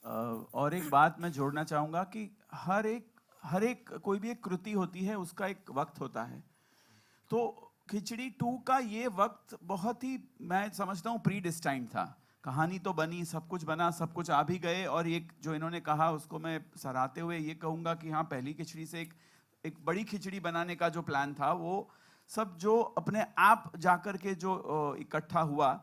और एक बात मैं जोड़ना चाहूँगा कि हर एक कोई भी एक कृति होती है, उसका एक वक्त होता है। तो खिचड़ी 2 का ये वक्त बहुत ही, मैं समझता हूँ, प्री डिस्टाइंड था। कहानी तो बनी, सब कुछ बना, सब कुछ आ भी गए, और ये जो इन्होंने कहा उसको मैं सराहते हुए ये कहूँगा कि हाँ, पहली खिचड़ी से एक बड़ी खिचड़ी बनाने का जो प्लान था, वो सब जो अपने आप जाकर के जो इकट्ठा हुआ,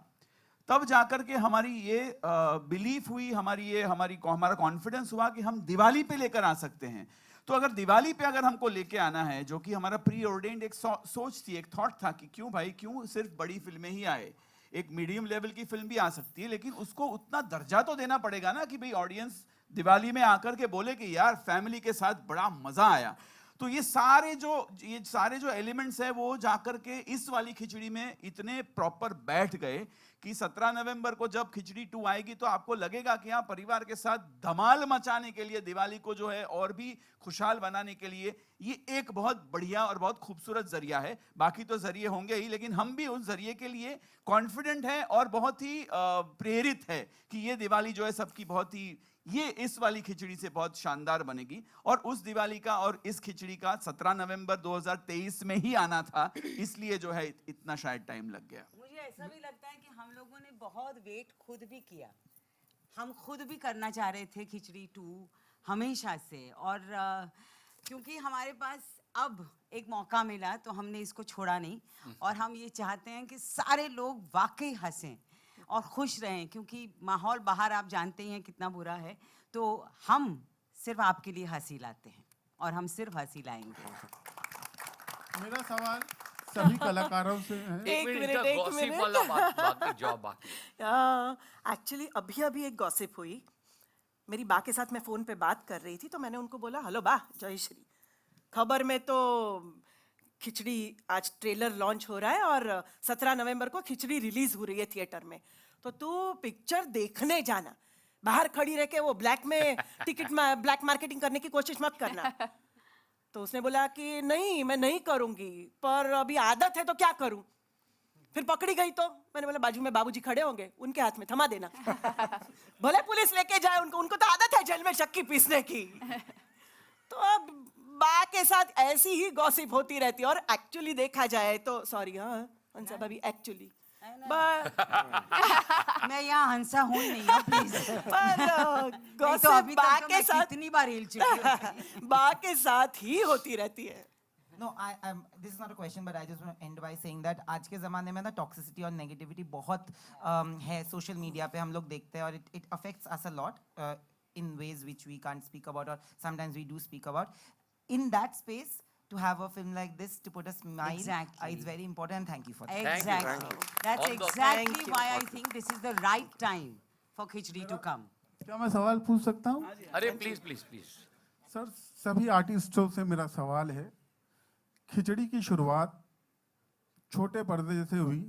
तब जाकर के हमारी ये बिलीफ हुई, हमारा कॉन्फिडेंस हुआ कि हम दिवाली पे लेकर आ सकते हैं। तो अगर दिवाली पे अगर हमको लेके आना है, जो कि हमारा प्री ऑर्डेंड एक सोच थी, एक थॉट था कि क्यों भाई, क्यों सिर्फ बड़ी फिल्में ही आए, एक मीडियम लेवल की फिल्म भी आ सकती है, लेकिन उसको उतना दर्जा तो देना पड़ेगा ना कि भाई ऑडियंस दिवाली में आकर के बोले कि यार फैमिली के साथ बड़ा मजा आया। तो ये सारे जो एलिमेंट्स है, वो जाकर के इस वाली खिचड़ी में इतने प्रॉपर बैठ गए कि 17 नवंबर को जब खिचड़ी 2 आएगी तो आपको लगेगा कि हाँ, परिवार के साथ धमाल मचाने के लिए, दिवाली को जो है और भी खुशहाल बनाने के लिए ये एक बहुत बढ़िया और बहुत खूबसूरत जरिया है। बाकी तो जरिए होंगे ही, लेकिन हम भी उस जरिए के लिए कॉन्फिडेंट हैं और बहुत ही प्रेरित है कि ये दिवाली जो है सबकी बहुत ही, ये इस वाली खिचड़ी से बहुत शानदार बनेगी। और उस दिवाली का और इस खिचड़ी का 17 नवंबर 2023 में ही आना था, इसलिए जो है इतना शायद टाइम लग गया। मुझे ऐसा भी लगता है कि हम लोगों ने बहुत वेट खुद भी किया, हम खुद भी करना चाह रहे थे खिचड़ी 2 हमेशा से, और क्योंकि हमारे पास अब एक मौका मिला तो हमने इसको छोड़ा नहीं, और हम ये चाहते हैं कि सारे लोग वाकई हंसें और खुश रहें, क्योंकि माहौल बाहर आप जानते ही हैं कितना बुरा है। तो हम सिर्फ आपके लिए हंसी लाते हैं और हम सिर्फ हंसी लाएंगे। मेरा सवाल सभी कलाकारों से है। एक मिनट वाला बाकी जॉब बाकी। एक्चुअली अभी एक गॉसिप हुई। मेरी बा के साथ मैं फ़ोन पे बात कर रही थी, तो मैंने उनको बोला, हेलो बा, जय श्री, खबर में तो खिचड़ी आज ट्रेलर लॉन्च हो रहा है और 17 नवंबर को खिचड़ी रिलीज हो रही है थिएटर में, तो तू पिक्चर देखने जाना, बाहर खड़ी रह के वो ब्लैक मार्केटिंग करने की कोशिश मत करना। तो उसने बोला कि नहीं, मैं नहीं करूंगी, पर अभी आदत है तो क्या करूं। फिर पकड़ी गई तो मैंने बोला, बाजू में बाबूजी खड़े होंगे, उनके हाथ में थमा देना। भले पुलिस लेके जाए उनको तो आदत है जेल में चक्की पीसने की। तो अब बा के साथ ऐसी ही गॉसिप होती रहती है। और एक्चुअली देखा जाए तो, सॉरी हाँ हंसा भाभी, एक्चुअली मैं यहाँ हंसा हूँ नहीं हूँ, प्लीज। तो अभी बा के साथ कितनी बार हिल चुकी हूँ। बा के साथ ही होती रहती है। No, this is not a question, but I just want to end by saying that आज के ज़माने में ना toxicity और negativity बहुत है social media पे, हम लोग देखते हैं, और it affects us a lot in ways which we can't speak about, or sometimes we do speak about. In that space, to have a film like this to put a smile, Exactly. it's very important. Thank you for that. Exactly. That's exactly why I think this is the right time for khichdi to come. क्या मैं सवाल पूछ सकता हूँ? अरे please please please. Sir, सभी आर्टिस्टों से मेरा सवाल है, खिचड़ी की शुरुआत छोटे पर्दे से हुई,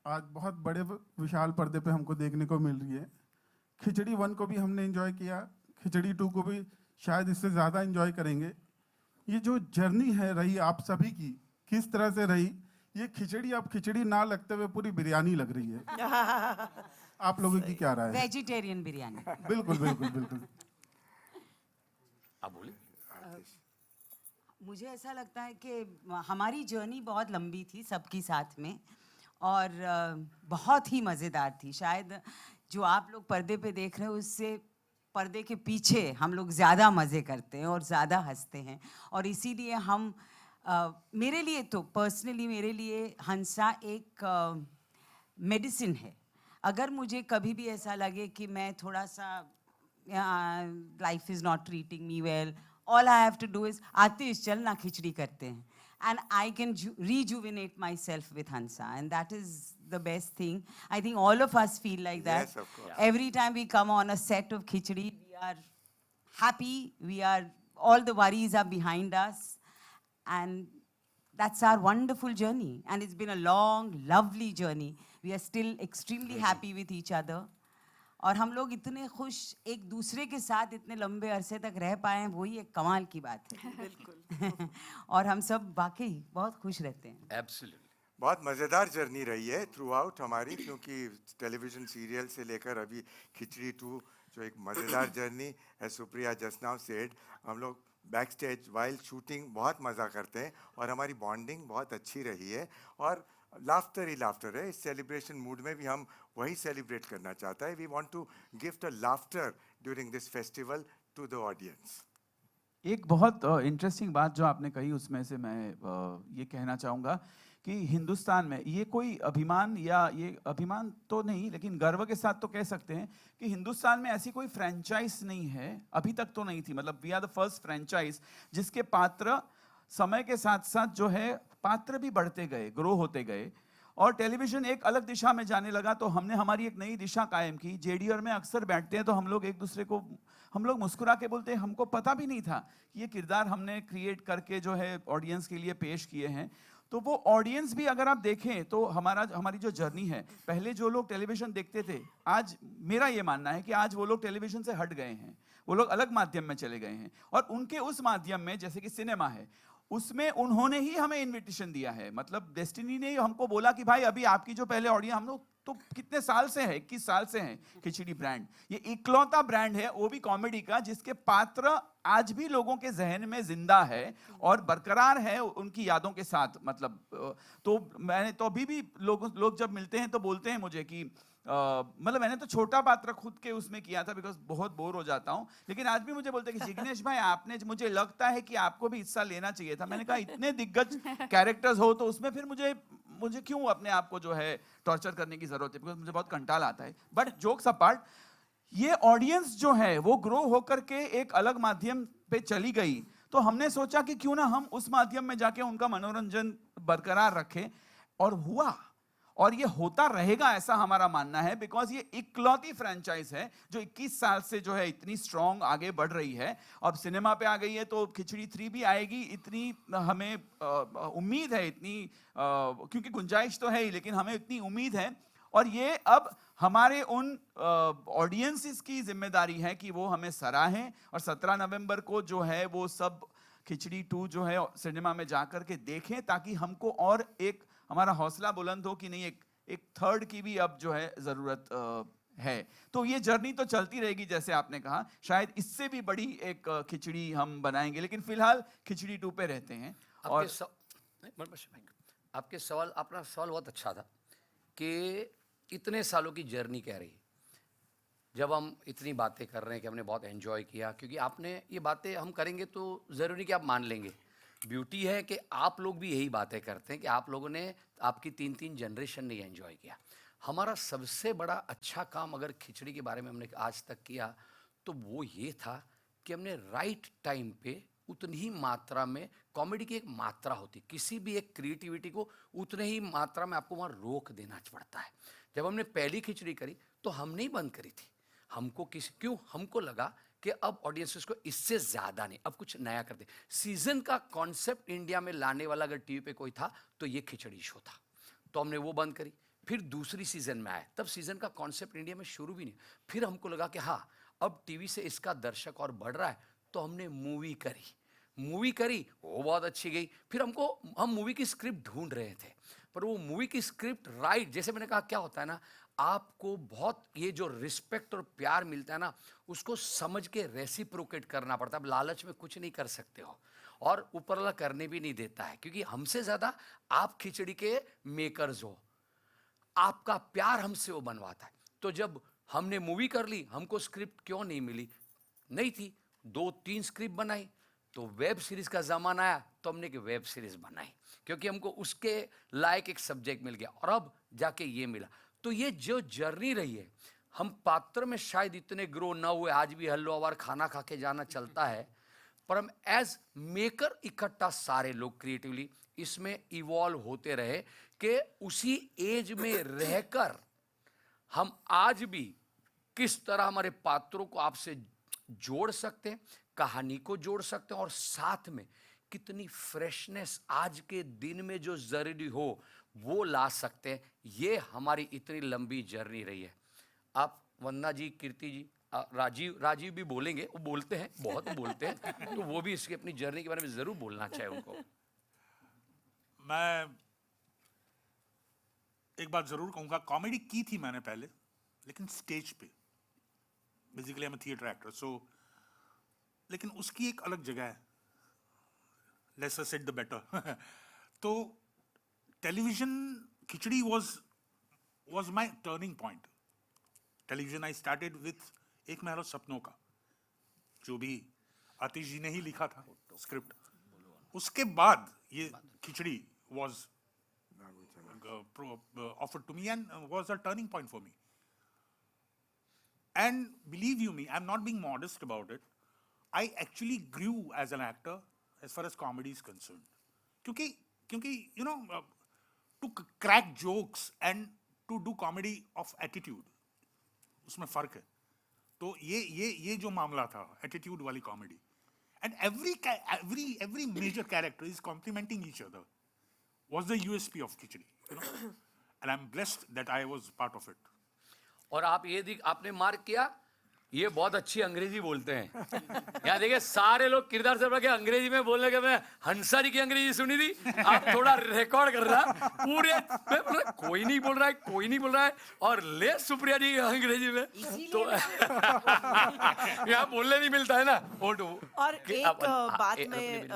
आज बहुत बड़े विशाल पर्दे पे हमको देखने को मिल रही है। खिचड़ी 1 को भी हमने एंजॉय किया, खिचड़ी 2 को भी शायद इससे ज़्यादा एंजॉय करेंगे। ये जो जर्नी है रही आप सभी की, किस तरह से रही? ये खिचड़ी अब खिचड़ी ना लगते हुए पूरी बिरयानी लग रही है। आप लोगों की क्या राय है? वेजिटेरियन बिरयानी। बिल्कुल बिल्कुल बिल्कुल। आप बोलिए। मुझे ऐसा लगता है कि हमारी जर्नी बहुत लंबी थी सबकी साथ में, और बहुत ही मज़ेदार थी। शायद जो आप लोग पर्दे पे देख रहे हो, उससे पर्दे के पीछे हम लोग ज़्यादा मज़े करते हैं और ज़्यादा हंसते हैं, और इसीलिए हम मेरे लिए तो पर्सनली, मेरे लिए हंसा एक मेडिसिन है। अगर मुझे कभी भी ऐसा लगे कि मैं थोड़ा सा life is not treating me well, all I have to do is, Atish, चल ना खिचड़ी करते हैं, and I can rejuvenate myself with Hansa, and that is the best thing. I think all of us feel like that. Yes, of course. Every time we come on a set of khichdi, we are happy, all the worries are behind us, and that's our wonderful journey. And it's been a long, lovely journey. We are still extremely happy with each other. और हम लोग इतने खुश एक दूसरे के साथ इतने लंबे अरसे तक रह पाए हैं, वही एक कमाल की बात है। बिल्कुल। और हम सब वाकई बहुत खुश रहते हैं। एब्सोल्युटली। बहुत मज़ेदार जर्नी रही है थ्रू आउट हमारी, क्योंकि टेलीविज़न सीरियल से लेकर अभी खिचड़ी 2 जो एक मज़ेदार जर्नी है। सुप्रिया जस्ट नाउ सेड, हम लोग बैक स्टेज वाइल शूटिंग बहुत मज़ा करते हैं और हमारी बॉन्डिंग बहुत अच्छी रही है और लाफ्टर ही लाफ्टर है। इस सेलिब्रेशन मूड में भी हम वही सेलिब्रेट करना चाहता है। We want to gift a laughter during this festival to the audience. एक बहुत इंटरेस्टिंग बात जो आपने कही उसमें से मैं ये कहना चाहूँगा कि हिंदुस्तान में ये कोई अभिमान, या ये अभिमान तो नहीं लेकिन गर्व के साथ तो कह सकते हैं कि हिंदुस्तान में ऐसी कोई फ्रेंचाइज नहीं है, अभी तक तो नहीं थी। मतलब we are the first franchise जिसके पात्र समय के साथ साथ जो है पात्र भी बढ़ते गए, ग्रो होते गए और टेलीविजन एक अलग दिशा में जाने लगा। तो हमने हमारी एक नई दिशा कायम की। जेडीआर में अक्सर बैठते हैं तो हम लोग एक दूसरे को हम लोग मुस्कुरा के बोलते हैं, हमको पता भी नहीं था कि ये किरदार हमने क्रिएट करके जो है ऑडियंस के लिए पेश किए हैं। तो वो ऑडियंस भी अगर आप देखें तो हमारी जो जर्नी है, पहले जो लोग टेलीविजन देखते थे, आज मेरा ये मानना है कि आज वो लोग टेलीविजन से हट गए हैं, वो लोग अलग माध्यम में चले गए हैं। और उनके उस माध्यम में जैसे कि सिनेमा है, उसमें उन्होंने ही हमें इनविटेशन दिया है। मतलब डेस्टिनी ने हमको बोला कि भाई अभी आपकी जो पहले ऑडियंस, हम लोग तो कितने साल से है, 21 साल से हैं खिचड़ी ब्रांड। ये इकलौता ब्रांड है वो भी कॉमेडी का जिसके पात्र आज भी लोगों के जहन में जिंदा है और बरकरार है उनकी यादों के साथ। मतलब तो मैंने तो अभी भी लोग जब मिलते हैं तो बोलते हैं मुझे कि मतलब मैंने तो छोटा पात्र खुद के उसमें किया था बिकॉज बहुत बोर हो जाता हूँ, लेकिन आज भी मुझे बोलते हैं कि जिग्नेश भाई आपने, मुझे लगता है कि आपको भी हिस्सा लेना चाहिए था। मैंने कहा इतने दिग्गज कैरेक्टर्स हो तो उसमें फिर मुझे क्यों अपने आप को जो है टॉर्चर करने की जरूरत है, बिकॉज मुझे बहुत कंटाल आता है। बट जोक्स अपार्ट, ये ऑडियंस जो है वो ग्रो होकर के एक अलग माध्यम पे चली गई, तो हमने सोचा कि क्यों ना हम उस माध्यम में जाके उनका मनोरंजन बरकरार रखें। और हुआ, और ये होता रहेगा ऐसा हमारा मानना है, बिकॉज ये इकलौती फ्रेंचाइज है जो 21 साल से जो है इतनी स्ट्रॉन्ग आगे बढ़ रही है। अब सिनेमा पे आ गई है तो खिचड़ी 3 भी आएगी, इतनी हमें उम्मीद है, इतनी क्योंकि गुंजाइश तो है ही, लेकिन हमें इतनी उम्मीद है। और ये अब हमारे उन ऑडियंसेस की जिम्मेदारी है कि वो हमें सराहें और 17 नवंबर को जो है वो सब खिचड़ी 2 जो है सिनेमा में जाकर के देखें, ताकि हमको और एक हमारा हौसला बुलंद हो कि नहीं एक थर्ड की भी अब जो है जरूरत है। तो ये जर्नी तो चलती रहेगी जैसे आपने कहा, शायद इससे भी बड़ी एक खिचड़ी हम बनाएंगे, लेकिन फिलहाल खिचड़ी 2 पे रहते हैं। और आपके सवाल, अपना सवाल बहुत अच्छा था कि इतने सालों की जर्नी कह रही है, जब हम इतनी बातें कर रहे हैं कि हमने बहुत एंजॉय किया, क्योंकि आपने ये बातें हम करेंगे तो ज़रूरी कि आप मान लेंगे। ब्यूटी है कि आप लोग भी यही बातें करते हैं कि आप लोगों ने, आपकी 3 जनरेशन ने एंजॉय किया। हमारा सबसे बड़ा अच्छा काम अगर खिचड़ी के बारे में हमने आज तक किया तो वो ये था कि हमने राइट टाइम पे उतनी ही मात्रा में, कॉमेडी की एक मात्रा होती, किसी भी एक क्रिएटिविटी को उतने ही मात्रा में आपको वहाँ रोक देना पड़ता है। जब हमने पहली खिचड़ी करी तो हमने ही बंद करी थी। हमको लगा कि अब ऑडियंसेस को इससे ज़्यादा नहीं, अब कुछ नया करते। सीजन का कॉन्सेप्ट इंडिया में लाने वाला अगर टीवी पे कोई था तो ये खिचड़ी शो था, तो हमने वो बंद करी। फिर दूसरी सीजन में आए, तब सीजन का कॉन्सेप्ट इंडिया में शुरू भी नहीं। फिर हमको लगा कि हाँ अब टीवी से इसका दर्शक और बढ़ रहा है, तो हमने मूवी करी, वो बहुत अच्छी गई। फिर हम मूवी की स्क्रिप्ट ढूंढ रहे थे, पर वो मूवी की स्क्रिप्ट राइट, जैसे मैंने कहा क्या होता है ना, आपको बहुत ये जो रिस्पेक्ट और प्यार मिलता है ना, उसको समझ के रेसिप्रोकेट करना पड़ता है। अब लालच में कुछ नहीं कर सकते हो, और ऊपर वाला करने भी नहीं देता है, क्योंकि हमसे ज़्यादा आप खिचड़ी के मेकर्स हो, आपका प्यार हमसे वो बनवाता है। तो जब हमने मूवी कर ली, हमको स्क्रिप्ट क्यों नहीं मिली, नहीं थी, 2-3 स्क्रिप्ट बनाई, तो वेब सीरीज़ का ज़माना आया तो हमने एक वेब सीरीज़ बनाई, क्योंकि हमको उसके लायक एक सब्जेक्ट मिल गया, और अब जाके ये मिला। तो ये जो जर्नी रही है, हम पात्र में शायद इतने ग्रो ना हुए, आज भी हल्लो खाना खा के जाना चलता है, पर हम एज मेकर इकट्ठा सारे लोग क्रिएटिवली इसमें इवॉल्व होते रहे कि उसी एज में रहकर हम आज भी किस तरह हमारे पात्रों को आपसे जोड़ सकते हैं, कहानी को जोड़ सकते हैं, और साथ में कितनी फ्रेशनेस आज के दिन में जो जरूरी हो वो ला सकते हैं। ये हमारी इतनी लंबी जर्नी रही है। आप वंदना जी, कीर्ति जी, राजीव भी बोलेंगे, वो बोलते हैं, बहुत बोलते हैं, तो वो भी इसकी अपनी जर्नी के बारे में जरूर बोलना चाहिए उनको। मैं एक बात जरूर कहूंगा, कॉमेडी की थी मैंने पहले, लेकिन स्टेज पे, basically I am theatre actor, so लेकिन उसकी एक अलग जगह है, लेसर सेड द बेटर। तो television Khichdi was my turning point. Television I started with Ek Mahal सपनों का, जो भी आतिश जी ने ही लिखा था स्क्रिप्ट। उसके बाद ये खिचड़ी was offered to me and was a turning point for me. And believe you me, I'm not being modest about it. I actually grew as an actor as far as comedy is concerned. क्योंकि you know, to crack jokes and to do comedy of attitude, उसमें फर्क है। तो ये जो मामला था attitude वाली comedy, and every major character is complementing each other, was the USP of khichdi, you know? And I'm blessed that I was part of it. और आप ये आपने मार्क किया, ये बहुत अच्छी अंग्रेजी बोलते हैं। यहाँ देखिए सारे लोग किरदार से के अंग्रेजी में बोलने के, मैं हंसारी की अंग्रेजी सुनी थी, आप थोड़ा रिकॉर्ड कर रहा पूरे, कोई नहीं बोल रहा है और ले सुप्रिया जी अंग्रेजी में, तो यहाँ बोलने नहीं मिलता है ना। और एक बात मैं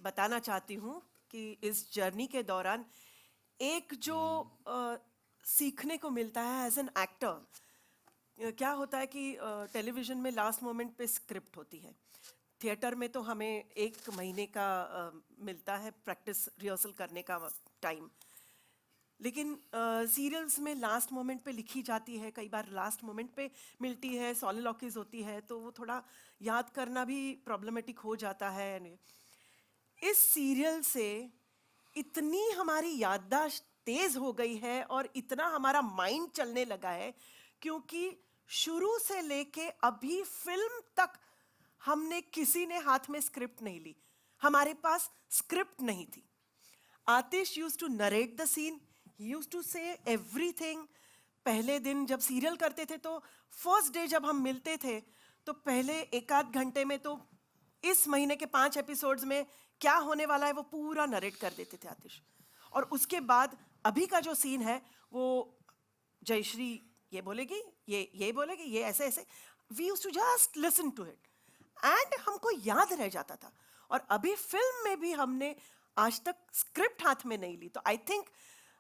बताना चाहती हूँ कि इस जर्नी के दौरान एक जो सीखने को मिलता है एज एन एक्टर, क्या होता है कि टेलीविज़न में लास्ट मोमेंट पे स्क्रिप्ट होती है, थिएटर में तो हमें 1 महीने का मिलता है प्रैक्टिस रिहर्सल करने का टाइम, लेकिन सीरियल्स में लास्ट मोमेंट पे लिखी जाती है, कई बार लास्ट मोमेंट पे मिलती है, सॉलिलॉक्यूज होती है, तो वो थोड़ा याद करना भी प्रॉब्लमेटिक हो जाता है। इस सीरियल से इतनी हमारी याददाश्त तेज हो गई है और इतना हमारा माइंड चलने लगा है, क्योंकि शुरू से लेके अभी फिल्म तक हमने किसी ने हाथ में स्क्रिप्ट नहीं ली, हमारे पास स्क्रिप्ट नहीं थी। Aatish used to narrate the scene, he used to say everything. पहले दिन जब सीरियल करते थे तो फर्स्ट डे जब हम मिलते थे तो पहले 1-8 घंटे में तो इस महीने के 5 एपिसोड्स में क्या होने वाला है वो पूरा नरेट कर देते थे आतिश। और उसके बाद अभी का जो सीन है वो जयश्री ये बोलेगी, ये बोलेगी, ये ऐसे ऐसे, we used to just listen to it and हमको याद रह जाता था। और अभी फिल्म में भी हमने आज तक स्क्रिप्ट हाथ में नहीं ली, तो I think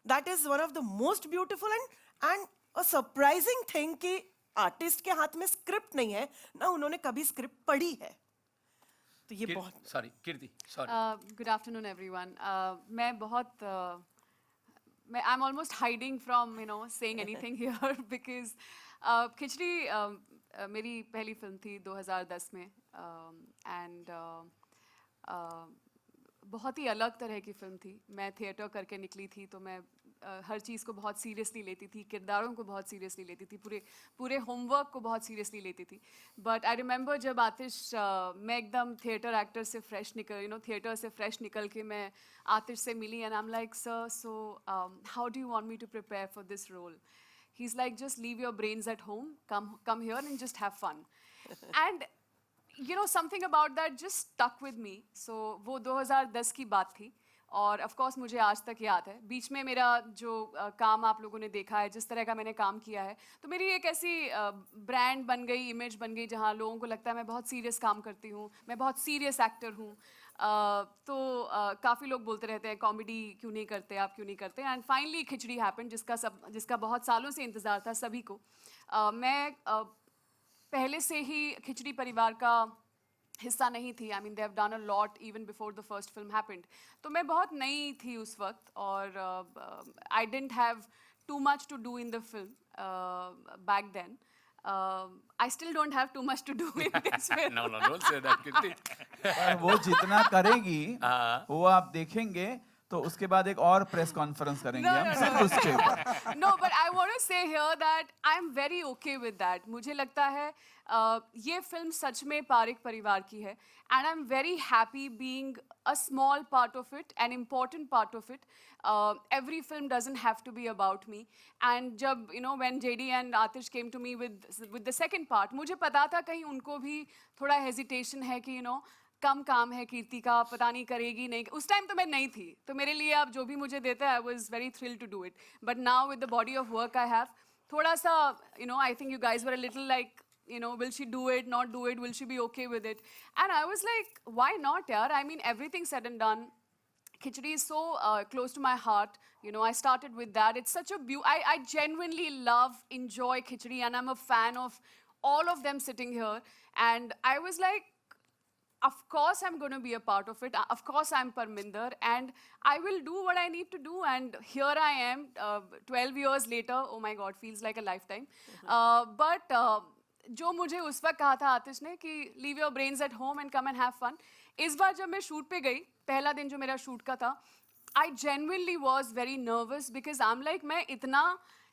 that is one of the most beautiful and a surprising thing कि आर्टिस्ट के हाथ में स्क्रिप्ट नहीं है ना, उन्होंने कभी स्क्रिप्ट पढ़ी है। तो ये बहुत sorry Kirti, sorry. Good afternoon everyone. मैं बहुत I am almost hiding from saying anything here because Khichdi मेरी पहली फिल्म थी 2010 में एंड बहुत ही अलग तरह की फिल्म थी। मैं थिएटर करके निकली थी तो मैं हर चीज़ को बहुत सीरियसली लेती थी, किरदारों को बहुत सीरियसली लेती थी, पूरे होमवर्क को बहुत सीरियसली लेती थी। बट आई रिमेंबर जब आतिश मैं एकदम थिएटर एक्टर से फ्रेश थिएटर से फ्रेश निकल के मैं आतिश से मिली and I am like sir so how do you want me to prepare for this role? He is like just leave your brains at home, come here and just have fun. And something about that just stuck with me. So वो 2010 की बात थी और of course मुझे आज तक याद है। बीच में मेरा जो काम आप लोगों ने देखा है, जिस तरह का मैंने काम किया है, तो मेरी एक ऐसी ब्रांड बन गई, इमेज बन गई, जहाँ लोगों को लगता है मैं बहुत सीरियस काम करती हूँ, मैं बहुत सीरियस एक्टर हूँ। तो काफ़ी लोग बोलते रहते हैं कॉमेडी क्यों नहीं करते, आप क्यों नहीं करते। एंड फाइनली खिचड़ी हैपन, जिसका बहुत सालों से इंतज़ार था सभी को। मैं पहले से ही खिचड़ी परिवार का हिस्सा नहीं थी। I mean they have done a lot even before the first film happened. तो मैं बहुत नई थी उस वक्त और I didn't have too much to do in the film back then. I still don't have too much to do in this film. No, don't say that, कीर्ति। पर वो जितना करेगी वो आप देखेंगे, तो उसके बाद एक और प्रेस कॉन्फ्रेंस करेंगे हम सिर्फ उसके ऊपर। No, but I want to say here that I'm very okay with that. मुझे लगता है ये फिल्म सच में पारिक परिवार की है and I'm very happy being a small part of it, an important part of it. Every film doesn't have to be about me. And जब when JD and Atish came to me with the second part, मुझे पता था कहीं उनको भी थोड़ा hesitation है कि कम काम है कीर्ति का, पता नहीं करेगी नहीं, उस टाइम तो मैं नहीं थी, तो मेरे लिए आप जो भी मुझे देते हैं I was very thrilled to do it, but now with the body of work I have, थोड़ा सा I think you guys were a little like will she do it, not do it, will she be okay with it? And I was like, why not, yaar? I mean, everything said and done, Khichdi is so close to my heart. I started with that. It's such a I genuinely love, enjoy Khichdi, and I'm a fan of all of them sitting here. And I was like, of course I'm going to be a part of it. Of course I'm Parminder, and I will do what I need to do. And here I am, 12 years later. Oh my God, feels like a lifetime. But जो मुझे उस वक्त कहा था आतिश ने कि leave your brains at home and come and have fun, इस बार जब मैं शूट पे गई, पहला दिन जो मेरा शूट का था, I genuinely was very nervous because I am like, मैं इतना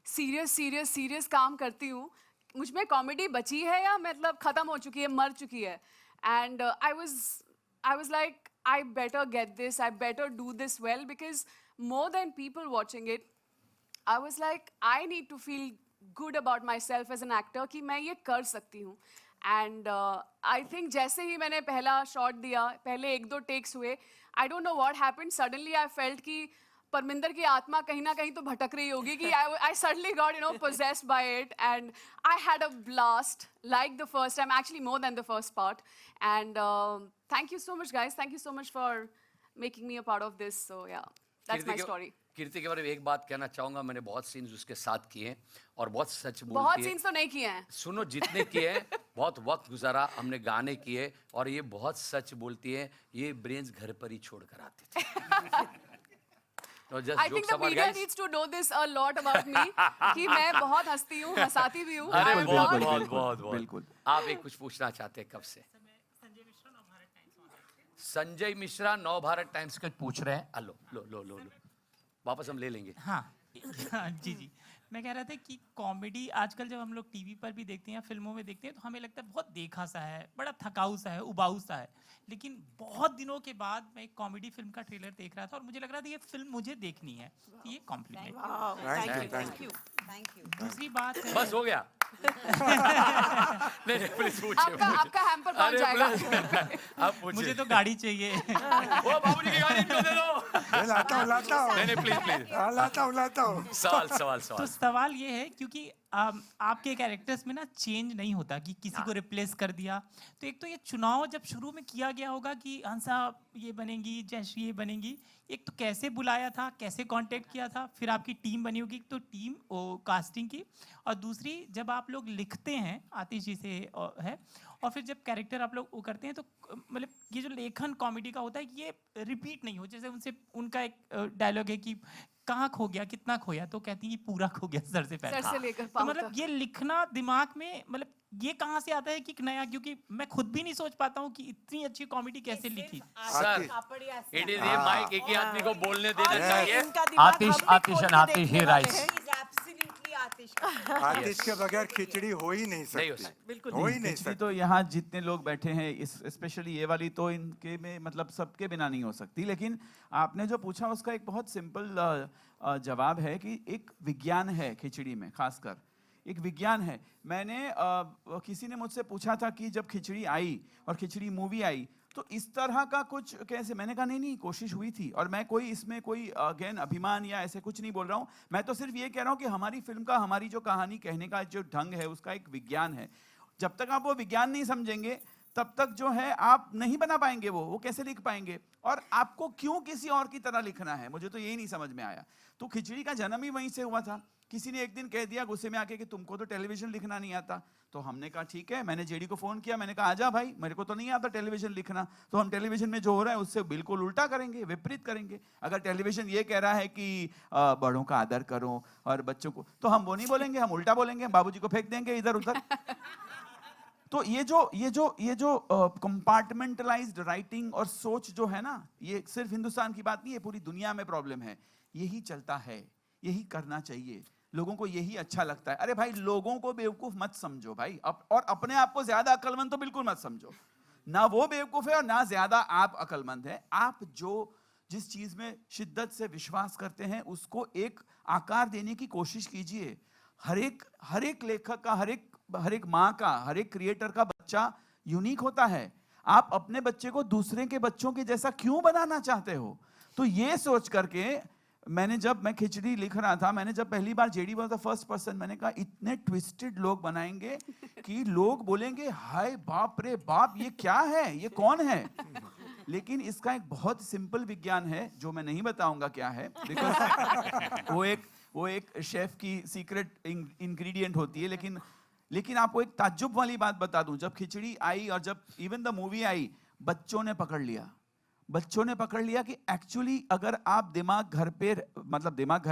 सीरियस काम करती हूँ, मुझ में कॉमेडी बची है या मतलब ख़त्म हो चुकी है, मर चुकी है. And I was like, I better get this, I better do this well, because more than people watching it, I was like, I need to feel good about myself as an actor कि मैं ये कर सकती हूँ. And I think जैसे ही मैंने पहला shot दिया, पहले 1-2 टेक्स हुए, I don't know what happened, suddenly I felt कि परमिंदर की आत्मा कहीं ना कहीं तो भटक रही होगी कि I suddenly got possessed by it, and I had a blast like the first time, actually more than the first part. And thank you so much guys, thank you so much for making me a part of this. So yeah, that's my story. कीर्ति के बारे में एक बात कहना चाहूंगा, मैंने बहुत scenes उसके साथ किए और बहुत सच बोलती बहुत है. सीन्स तो नहीं किए हैं. सुनो, जितने किए हैं, बहुत वक्त गुजारा, हमने गाने किए, और ये बहुत सच बोलती है, ये ब्रेन्स घर पर ही छोड़ कर आती थी. No, just I think jokes the apart, media guys. needs to know this a lot about me कि मैं बहुत हंसती हूँ, हंसाती भी हूँ. अरे I am बहुत not- बहुत बिल्कुल. आप एक कुछ पूछना चाहते हैं कब से? संजय मिश्रा नवभारत टाइम्स के पूछ रहे हैं. लो वापस हम ले लेंगे. हाँ जी, मैं कह रहा था कि कॉमेडी आजकल जब हम लोग टीवी पर भी देखते हैं, फिल्मों में देखते हैं, तो हमें लगता है बहुत देखा सा है, बड़ा थकाऊ सा है, उबाऊ सा है. लेकिन बहुत दिनों के बाद मैं एक कॉमेडी फिल्म का ट्रेलर देख रहा था और मुझे लग रहा था ये फिल्म मुझे देखनी है. तो ये complement. Thank you. Thank you. दूसरी बात है, बस हो गया. नहीं प्लीज पूछिए. आपका हैम्पर पहुंच जाएगा. आप पूछिए. मुझे तो गाड़ी चाहिए. ओ बाबूजी की गाड़ी इनको दे दो. लाता हूँ नहीं प्लीज. लाता हूँ. सवाल. तो सवाल ये है, क्योंकि आपके कैरेक्टर्स में ना चेंज नहीं होता कि किसी को रिप्लेस कर दिया. तो एक तो ये चुनाव जब शुरू में किया गया होगा कि हंसा ये बनेगी, जयश्री ये बनेगी, एक तो कैसे बुलाया था, कैसे कांटेक्ट किया था, फिर आपकी टीम बनी होगी, तो टीम कास्टिंग की, और दूसरी जब आप लोग लिखते हैं, आतिश जी से है, और फिर जब कैरेक्टर आप लोग वो करते हैं, तो मतलब ये जो लेखन कॉमेडी का होता है ये रिपीट नहीं हो. जैसे उनका एक डायलॉग है कि कहाँ खो गया, कितना खोया, तो कहती हैं कि पूरा खो गया सर से पैर. सर से लेकर तो पाँव मतलब तक. ये लिखना दिमाग में, मतलब ये कहाँ से आता है कि नया, क्योंकि मैं खुद भी नहीं सोच पाता हूँ कि इतनी अच्छी कॉमेडी कैसे लिखी. सर, इट इज ये माइक एक ही आदमी को बोलने देना चाहिए. इनका दिमाग आतिश हम भी आतिश खोल एंड के आतिश देखने ही वाले राइट्स. हैं। आतिश के बगैर खिचड़ी हो ही नहीं नहीं हो सकती. सकती. बिल्कुल हो ही नहीं खिचड़ी सकती. तो यहाँ जितने लोग बैठे हैं, इस स्पेशली ये वाली तो इनके में मतलब सबके बिना नहीं हो सकती. लेकिन आपने जो पूछा उसका एक बहुत सिंपल जवाब है कि एक विज्ञान है खिचड़ी में, खासकर एक विज्ञान है. मैंने किसी ने मुझसे पूछा था कि जब खिचड़ी आई और खिचड़ी मूवी आई तो इस तरह का कुछ कैसे, मैंने कहा नहीं कोशिश हुई थी. और मैं कोई इसमें कोई अगेन अभिमान या ऐसे कुछ नहीं बोल रहा हूँ. मैं तो सिर्फ ये कह रहा हूँ कि हमारी फिल्म का, हमारी जो कहानी कहने का जो ढंग है उसका एक विज्ञान है. जब तक आप वो विज्ञान नहीं समझेंगे तब तक जो है आप नहीं बना पाएंगे. वो कैसे लिख पाएंगे, और आपको क्यों किसी और की तरह लिखना है, मुझे तो यही नहीं समझ में आया. तो खिचड़ी का जन्म ही वहीं से हुआ था. किसी ने एक दिन कह दिया गुस्से में आके कि तुमको तो टेलीविजन लिखना नहीं आता. तो हमने कहा ठीक है, मैंने जेडी को फोन किया, मैंने कहा आजा भाई, मेरे को तो नहीं आता टेलीविजन लिखना, तो हम टेलीविजन में जो हो रहा है उससे बिल्कुल उल्टा करेंगे, विपरीत करेंगे. अगर टेलीविजन ये कह रहा है कि बड़ों का आदर करो और बच्चों को, तो हम वो नहीं बोलेंगे, हम उल्टा बोलेंगे, बाबूजी को फेंक देंगे इधर उधर. तो ये जो कंपार्टमेंटलाइज्ड राइटिंग और सोच जो है ना, ये सिर्फ हिंदुस्तान की बात नहीं है, पूरी दुनिया में प्रॉब्लम है. यही चलता है, यही करना चाहिए, लोगों को यही अच्छा लगता है. अरे भाई, लोगों को बेवकूफ मत समझो भाई, और अपने आप को ज्यादा अक्लमंद तो बिल्कुल मत समझो. ना वो बेवकूफ है और ना ज्यादा आप अक्लमंद है. आप जिस चीज में शिद्दत से विश्वास करते हैं उसको एक आकार देने की कोशिश कीजिए. हर एक लेखक का, हर एक माँ का, हर एक क्रिएटर का बच्चा यूनिक होता है. आप अपने बच्चे को दूसरे के बच्चों के जैसा क्यों बनाना चाहते हो? तो ये सोच करके मैं खिचड़ी लिख रहा था, मैंने जब पहली बार JD was the first person, मैंने कहा इतने ट्विस्टेड लोग बनाएंगे कि लोग बोलेंगे हाय बाप रे बाप, ये क्या है, ये कौन है? लेकिन इसका एक बहुत सिंपल विज्ञान है जो मैं नहीं बताऊंगा क्या है, बिकॉज वो एक शेफ की सीक्रेट इंग्रेडिएंट होती है। लेकिन आपको एक ताज्जुब वाली बात बता दूं, जब खिचड़ी आई और जब इवन द मूवी आई, बच्चों ने पकड़ लिया कि एक्चुअली अगर आप दिमाग घर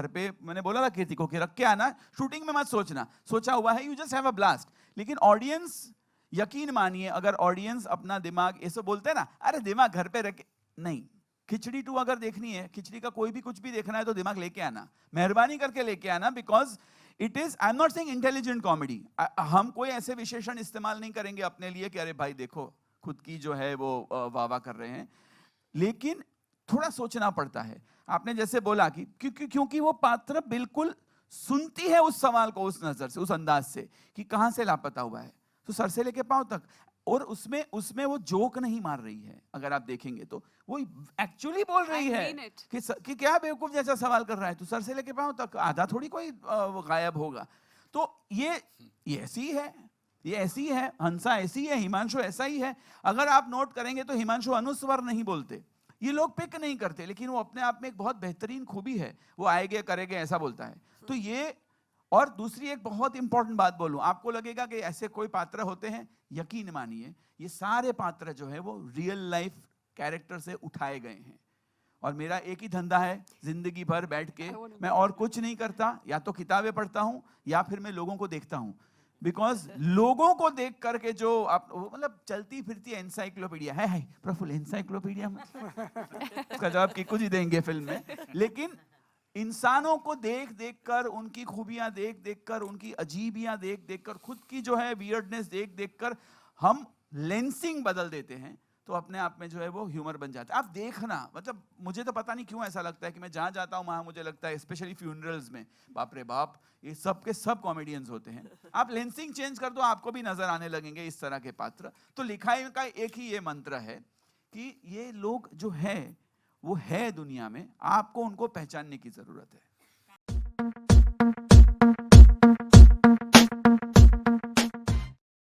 पे मैंने बोला था कीर्ति को कि रख के आना, शूटिंग में मत सोचा हुआ है, you just have a blast. लेकिन ऑडियंस, यकीन मानिए, अगर ऑडियंस अपना दिमाग, ऐसे बोलते हैं ना, अरे दिमाग घर पे रख, नहीं, खिचड़ी 2 अगर देखनी है, खिचड़ी का कोई भी कुछ भी देखना है तो दिमाग लेके आना, मेहरबानी करके लेके आना, because it is, I am not saying intelligent comedy. हम कोई ऐसे विशेषण इस्तेमाल नहीं करेंगे अपने लिए कि अरे भाई देखो खुद की जो है वो वाह कर रहे हैं, लेकिन थोड़ा सोचना पड़ता है। आपने जैसे बोला कि क्योंकि वो पात्र बिल्कुल सुनती है उस सवाल को उस नजर से, उस अंदाज से कि कहां से लापता हुआ है, तो सर से लेके पांव तक, और उसमें वो जोक नहीं मार रही है, अगर आप देखेंगे तो वो एक्चुअली बोल रही है कि क्या बेवकूफ जैसा सवाल कर रहा है, तो सर से लेके पांव तक, आधा थोड़ी कोई गायब होगा। तो ये ऐसी है, ये ऐसी है, हंसा ऐसी है, हिमांशु ऐसा ही है। अगर आप नोट करेंगे तो हिमांशु अनुस्वर नहीं बोलते, ये लोग पिक नहीं करते, लेकिन वो अपने आप में एक बहुत बेहतरीन खूबी है, वो आएगे करेंगे ऐसा बोलता है। तो ये, और दूसरी एक बहुत इंपॉर्टेंट बात बोलूं, आपको लगेगा कि ऐसे कोई पात्र होते हैं, यकीन मानिए ये सारे पात्र जो है वो रियल लाइफ कैरेक्टर से उठाए गए हैं। और मेरा एक ही धंधा है, जिंदगी भर बैठ के मैं और कुछ नहीं करता, या तो किताबें पढ़ता हूं या फिर मैं लोगों को देखता हूं, बिकॉज लोगों को देख करके जो आप, मतलब चलती फिरती एनसाइक्लोपीडिया है प्रफुल्ल, एनसाइक्लोपीडिया मतलब उसका जवाब कि कुछ ही देंगे फिल्म में, लेकिन इंसानों को देख कर, उनकी खूबियां देख कर, उनकी अजीबियां देख कर, खुद की जो है वियर्डनेस देख कर हम लेंसिंग बदल देते हैं, तो अपने आप में जो है वो ह्यूमर बन जाता है। आप देखना, मतलब मुझे तो पता नहीं क्यों ऐसा लगता है कि मैं जहाँ जाता हूँ वहाँ मुझे लगता है, स्पेशली फ्यूनरल्स में, बाप रे बाप, ये सब के सब कॉमेडियंस होते हैं। आप लेंसिंग चेंज कर दो, आपको भी नजर आने लगेंगे इस तरह के पात्र। तो लिखाई का एक ही ये मंत्र है कि ये लोग जो है वो है दुनिया में, आपको उनको पहचानने की जरूरत है।